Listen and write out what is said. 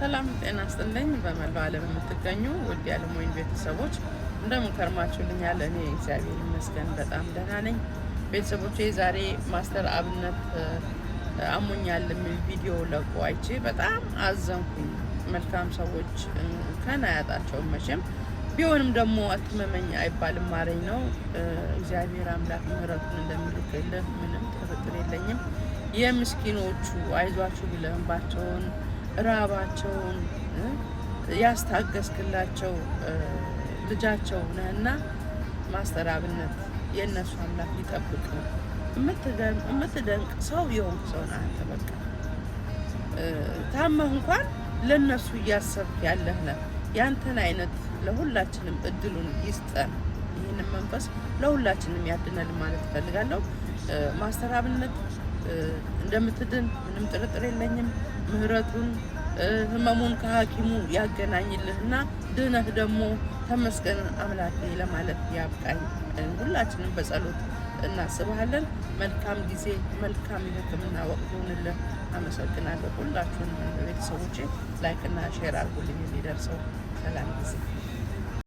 ሰላም ጤና ይስጥልኝ። በመላው ዓለም የምትገኙ ውድ የዓለምወይን ቤተሰቦች እንደምን ከርማችሁልኛል? እኔ እግዚአብሔር ይመስገን በጣም ደህና ነኝ። ቤተሰቦቼ ዛሬ ማስተር አብነት አሞኛል የሚል ቪዲዮ ለቆ አይቼ በጣም አዘንኩኝ። መልካም ሰዎች ከና ያጣቸው መቼም ቢሆንም ደግሞ አትመመኝ አይባልም ማረኝ ነው። እግዚአብሔር አምላክ ምሕረቱን እንደሚልክልህ ምንም ጥርጥር የለኝም። የምስኪኖቹ አይዟችሁ ብለህ እንባቸውን ራባቸውን ያስታገስክላቸው ልጃቸው ነህና ማስተር አብነት የእነሱ አምላክ ሊጠብቅ የምትደንቅ ሰው የሆንክ ሰው ነህ አንተ። በቃ ታመህ እንኳን ለእነሱ እያሰብክ ያለህ ነህ። ያንተን አይነት ለሁላችንም እድሉን ይስጠን። ይህንን መንፈስ ለሁላችንም ያድነል ማለት እፈልጋለሁ። ማስተር አብነት እንደምትድን ምንም ጥርጥር የለኝም። ምህረቱን ህመሙን ከሐኪሙ ያገናኝልህና ድነህ ደግሞ ተመስገን አምላኬ ለማለት ያብቃኝ። ሁላችንም በጸሎት እናስብሃለን። መልካም ጊዜ፣ መልካም የሕክምና ወቅት ይሁንልህ። አመሰግናለሁ። ሁላችሁንም ቤተሰቦቼ ላይክ እና ሼር አድርጉልኝ እንዲደርሰው። ሰላም ጊዜ